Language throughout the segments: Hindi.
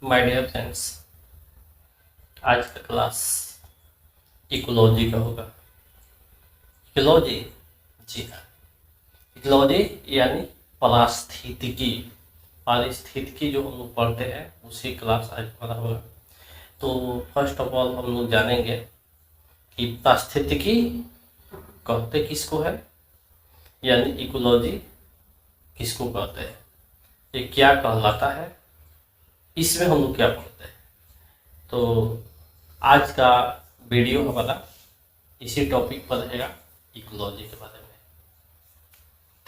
माय डियर फ्रेंड्स, आज का क्लास इकोलॉजी का होगा। इकोलॉजी, जी हाँ, इकोलॉजी यानी पारिस्थितिकी। पारिस्थितिकी जो हम लोग पढ़ते हैं उसी क्लास आज पढ़ा होगा। तो फर्स्ट ऑफ ऑल हम लोग जानेंगे कि पारिस्थितिकी कहते किसको है, यानी इकोलॉजी किसको कहते हैं, ये क्या कहलाता है, इसमें हम लोग क्या पढ़ते हैं। तो आज का वीडियो हमारा इसी टॉपिक पर रहेगा, इकोलॉजी के बारे में।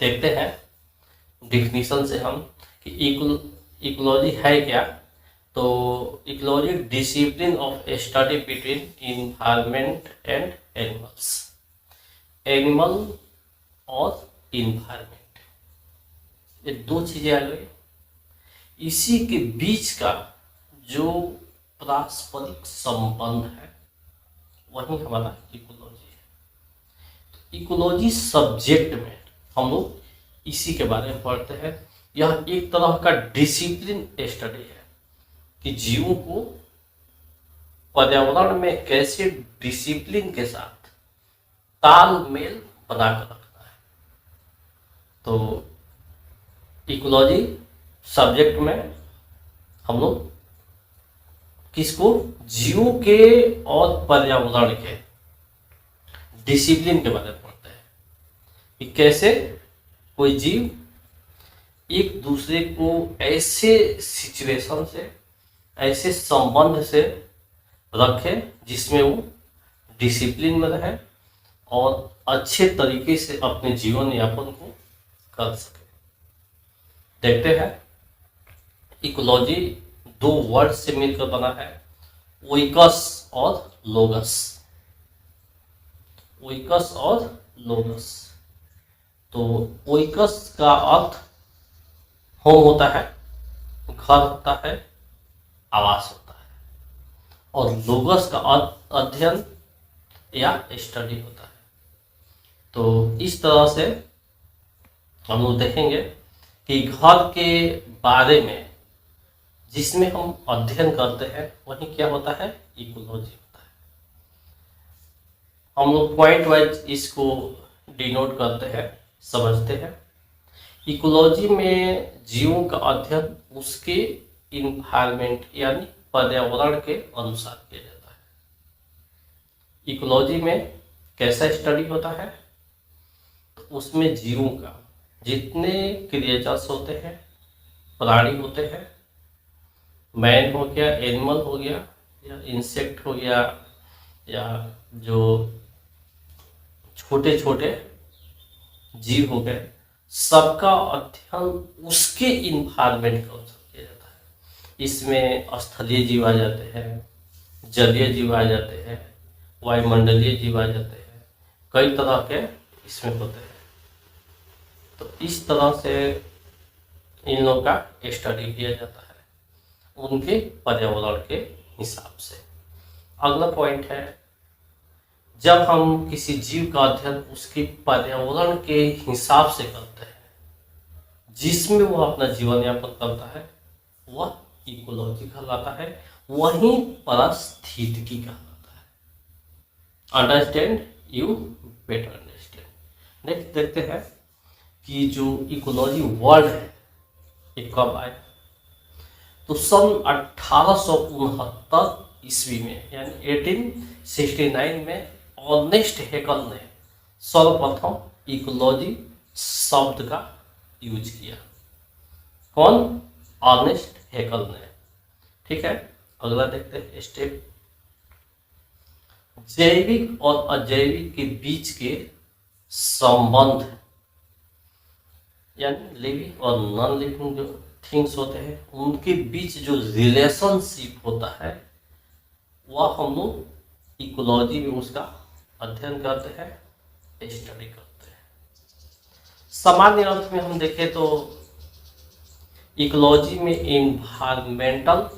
देखते हैं डिफिनीशन से हम कि इकोलॉजी है क्या। तो ecology discipline of study between environment and animals. Animal और इन्वायरमेंट, ये दो चीजें आ गई, इसी के बीच का जो पारस्परिक संबंध है वही हमारा इकोलॉजी है। इकोलॉजी सब्जेक्ट में हम लोग इसी के बारे में पढ़ते हैं। यह एक तरह का डिसिप्लिन स्टडी है कि जीवों को पर्यावरण में कैसे डिसिप्लिन के साथ तालमेल बनाकर रखना है। तो इकोलॉजी सब्जेक्ट में हम लोग किसको, जीवों के और पर्यावरण के डिसिप्लिन के बारे में पढ़ते हैं कि कैसे कोई जीव एक दूसरे को ऐसे सिचुएशन से, ऐसे संबंध से रखे जिसमें वो डिसिप्लिन में रहे और अच्छे तरीके से अपने जीवन यापन को कर सके। देखते हैं, इकोलॉजी दो वर्ड से मिलकर बना है, ओइकस और लोगस। ओइकस और लोगस। तो ओइकस का अर्थ होम होता है, घर होता है, आवास होता है, और लोगस का अर्थ अध्ययन या स्टडी होता है। तो इस तरह से हम लोग देखेंगे कि घर के बारे में जिसमें हम अध्ययन करते हैं वही क्या होता है, इकोलॉजी होता है। हम लोग पॉइंट वाइज इसको डिनोट करते हैं, समझते हैं। इकोलॉजी में जीवों का अध्ययन उसके इन्वायरमेंट यानी पर्यावरण के अनुसार किया जाता है। इकोलॉजी में कैसा स्टडी होता है, तो उसमें जीवों का जितने क्रिएचर्स होते हैं, प्राणी होते हैं, मैन हो गया, एनिमल हो गया, या इंसेक्ट हो गया, या जो छोटे छोटे जीव हो गए, सबका अध्ययन उसके इन्वायरमेंट का अनुसार किया जाता है। इसमें स्थलीय जीव आ जाते हैं, जलीय जीव आ जाते हैं, वायुमंडलीय जीव आ जाते हैं, कई तरह के इसमें होते हैं। तो इस तरह से इन लोगों का स्टडी किया जाता है उनके पर्यावरण के हिसाब से। अगला पॉइंट है, जब हम किसी जीव का अध्ययन उसके पर्यावरण के हिसाब से करते हैं जिसमें वह अपना जीवन यापन करता है, वह इकोलॉजी कहलाता है, वही पारिस्थितिकी कहलाता है। Understand, you better understand. Next देखते हैं कि जो इकोलॉजी वर्ड है ये कब आया। तो सन 1869 ईस्वी में, यानी 1869 में अर्नेस्ट हैकल ने सर्वप्रथम इकोलॉजी शब्द का यूज किया। कौन? अर्नेस्ट हैकल ने। ठीक है, अगला देखते हैं स्टेप। जैविक और अजैविक के बीच के संबंध, यानी लिविंग और नॉन लिविंग जो थिंग्स होते हैं उनके बीच जो रिलेशनशिप होता है वह हम लोग इकोलॉजी में उसका अध्ययन करते हैं, स्टडी करते हैं। सामान्य अर्थ में हम देखें तो इकोलॉजी में इन्वायरमेंटल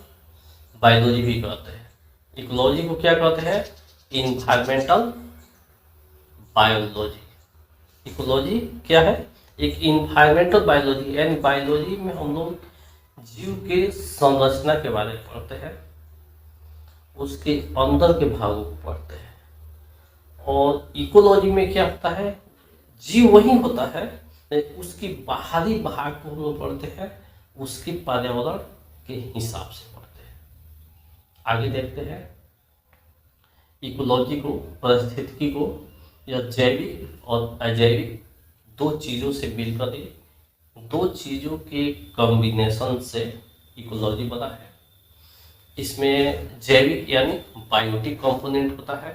बायोलॉजी भी कहते हैं। इकोलॉजी को क्या कहते हैं? Environmental biology. इकोलॉजी क्या है? एक इन्वायरमेंटल बायोलॉजी, यानी बायोलॉजी में हम लोग जीव के संरचना के बारे में पढ़ते हैं, उसके अंदर के भागों को पढ़ते हैं। और इकोलॉजी में क्या होता है, जीव वही होता है, लेकिन उसकी बाहरी भाग को हम लोग पढ़ते हैं, उसके पर्यावरण के हिसाब से पढ़ते हैं। आगे देखते हैं, इकोलॉजी को, पारिस्थितिकी को, या जैविक और अजैविक दो चीज़ों से मिलकर दो चीज़ों के कॉम्बिनेशन से इकोलॉजी बना है। इसमें जैविक यानी बायोटिक कंपोनेंट होता है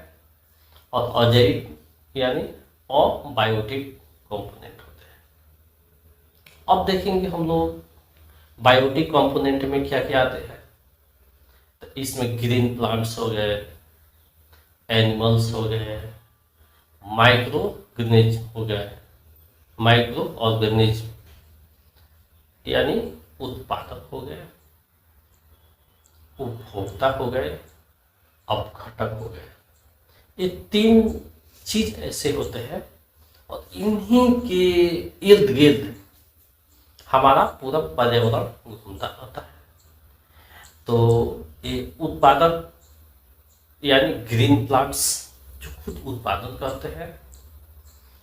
और अजैविक यानी अबायोटिक कंपोनेंट होते हैं। अब देखेंगे हम लोग बायोटिक कंपोनेंट में क्या क्या आते हैं। तो इसमें ग्रीन प्लांट्स हो गए, एनिमल्स हो गए, माइक्रो ऑर्गेनिज्म हो गए, माइक्रो ऑर्गेनिज्म यानी उत्पादक हो गए, उपभोक्ता हो गए, अपघटक हो गए। ये तीन चीज ऐसे होते हैं और इन्हीं के इर्द गिर्द हमारा पूरा पर्यावरण घूमता रहता है। तो ये उत्पादक यानी ग्रीन प्लांट्स जो खुद उत्पादन करते हैं,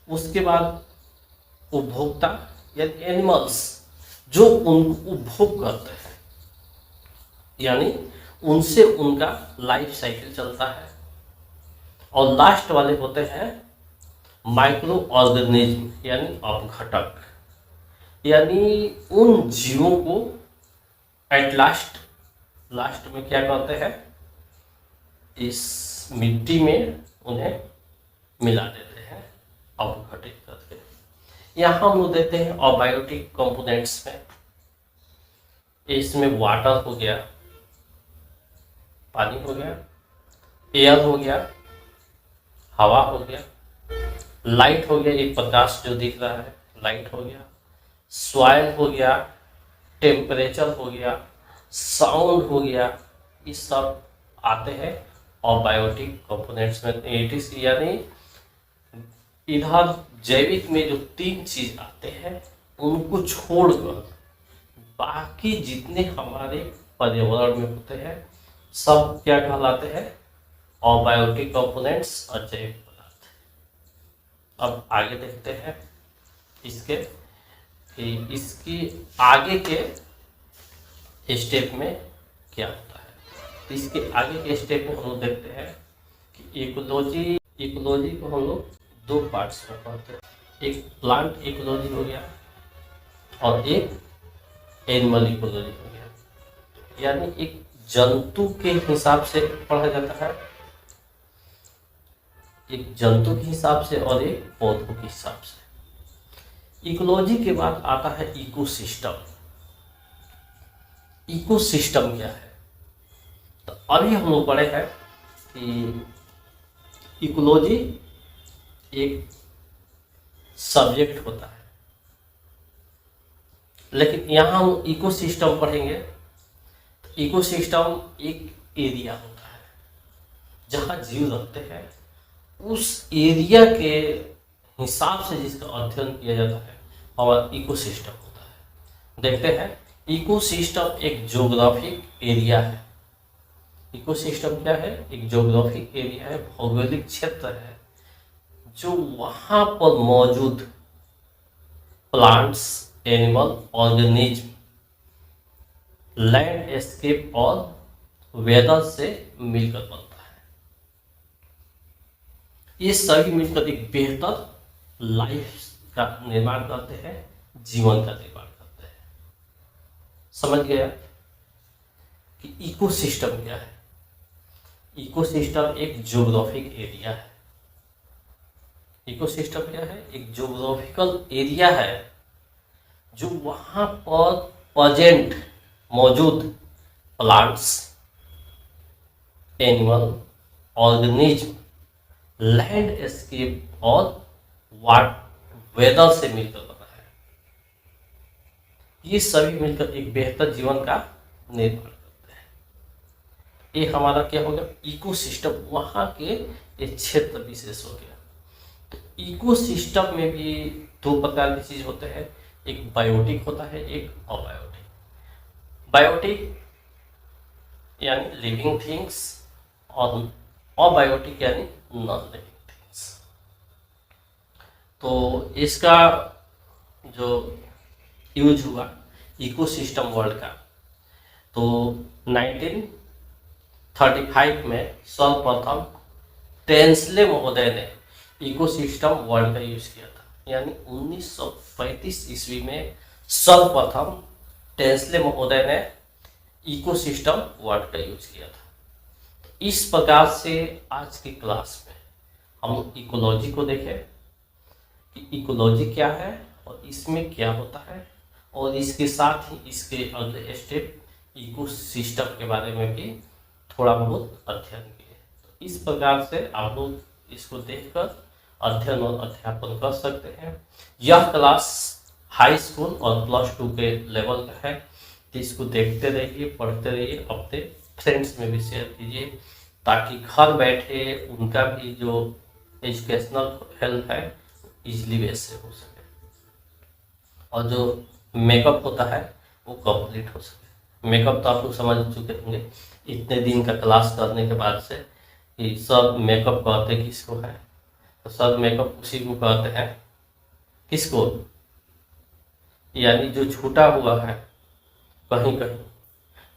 उसके बाद उपभोक्ता यानी एनिमल्स जो उनको उपभोग करते हैं, यानी उनसे उनका लाइफ साइकिल चलता है। और लास्ट वाले होते हैं माइक्रो ऑर्गेनिज्म यानी अपघटक, यानी उन जीवों को एट लास्ट में क्या करते हैं, इस मिट्टी में उन्हें मिला देते हैं अपघटित करके। यहाँ हम लोग देते हैं अबायोटिक कंपोनेंट्स में, इसमें वाटर हो गया, पानी हो गया, एयर हो गया, हवा हो गया, लाइट हो गया, एक प्रकाश जो दिख रहा है लाइट हो गया, सॉइल हो गया, टेम्परेचर हो गया, साउंड हो गया। ये सब आते हैं अबायोटिक कंपोनेंट्स में। इट इज यानी इधर जैविक में जो तीन चीज आते हैं उनको छोड़कर बाकी जितने हमारे पर्यावरण में होते हैं सब क्या कहलाते हैं, अबायोटिक कंपोनेंट्स और जैविक पदार्थ। अब आगे देखते हैं इसके कि इसकी आगे के स्टेप में क्या होता है। इसके आगे के स्टेप में हम लोग देखते हैं कि इकोलॉजी को हम लोग दो पार्ट्स में पढ़ते हैं। एक प्लांट इकोलॉजी हो गया और एक एनिमल इकोलॉजी हो गया, यानी एक जंतु के हिसाब से पढ़ा जाता है, एक जंतु के हिसाब से और एक पौधों के हिसाब से। इकोलॉजी के बाद आता है इकोसिस्टम। इकोसिस्टम क्या है, तो अभी हम लोग पढ़े हैं कि इकोलॉजी एक सब्जेक्ट होता है, लेकिन यहाँ हम इकोसिस्टम पढ़ेंगे। तो इकोसिस्टम एक एरिया होता है जहाँ जीव रहते हैं, उस एरिया के हिसाब से जिसका अध्ययन किया जाता है और इकोसिस्टम होता है। देखते हैं, इकोसिस्टम एक ज्योग्राफिक एरिया है। इकोसिस्टम क्या है, एक ज्योग्राफिक एरिया है, भौगोलिक क्षेत्र है जो वहाँ पर मौजूद प्लांट्स, एनिमल, ऑर्गेनिज्म, लैंडस्केप और वेदर से मिलकर बनता है। ये सभी मिलकर एक बेहतर लाइफ का निर्माण करते हैं, जीवन का निर्माण करते हैं। समझ गया कि इकोसिस्टम क्या है। इकोसिस्टम एक ज्योग्राफिक एरिया है। इकोसिस्टम क्या है, एक ज्योग्राफिकल एरिया है जो वहाँ पर प्रेजेंट मौजूद प्लांट्स, एनिमल, ऑर्गेनिज्म, लैंडस्केप और वेदर से मिलकर बना है। ये सभी मिलकर एक बेहतर जीवन का निर्माण करते हैं। ये हमारा क्या हो गया, इकोसिस्टम, वहाँ के एक क्षेत्र विशेष हो गया। तो इकोसिस्टम में भी दो प्रकार की चीज होते हैं, एक बायोटिक होता है, एक अबायोटिक। बायोटिक यानी लिविंग थिंग्स और अबायोटिक यानी नॉन लिविंग थिंग्स। तो इसका जो यूज हुआ इकोसिस्टम वर्ड का, तो 1935 में सर्वप्रथम टेंसले महोदय ने इकोसिस्टम वर्ड का यूज किया था। यानी 1935 ईस्वी में सर्वप्रथम टेंसले महोदय ने इकोसिस्टम वर्ड का यूज किया था। तो इस प्रकार से आज की क्लास में हम इकोलॉजी को देखें कि इकोलॉजी क्या है और इसमें क्या होता है, और इसके साथ ही इसके अगले स्टेप इकोसिस्टम के बारे में भी थोड़ा बहुत अध्ययन किए। तो इस प्रकार से आप लोग इसको देखकर अध्ययन और अध्यापन कर सकते हैं। यह क्लास हाई स्कूल और +2 के लेवल का है, तो इसको देखते रहिए, पढ़ते रहिए, अपने फ्रेंड्स में भी शेयर कीजिए, ताकि घर बैठे उनका भी जो एजुकेशनल हेल्प है इजली वे से हो सके और जो मेकअप होता है वो कंप्लीट हो सके। मेकअप तो आप लोग समझ चुके होंगे इतने दिन का क्लास करने के बाद से कि सब मेकअप कहते किसको है, तो सब मेकअप उसी को कहते हैं, किसको, यानी जो छूटा हुआ है कहीं कहीं,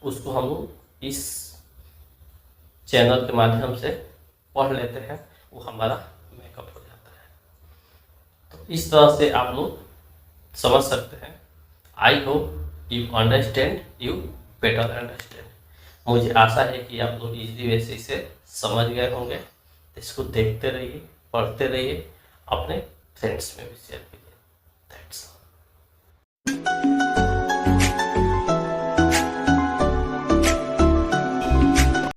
उसको हम लोग इस चैनल के माध्यम से पढ़ लेते हैं, वो हमारा मेकअप हो जाता है। तो इस तरह से आप लोग समझ सकते हैं। I hope you understand, you better understand. मुझे आशा है कि आप लोग इजली वे से इसे समझ गए होंगे। इसको देखते रहिए, पढ़ते रहिए, अपने फ्रेंड्स में भी शेयर कीजिए। थैंक्स।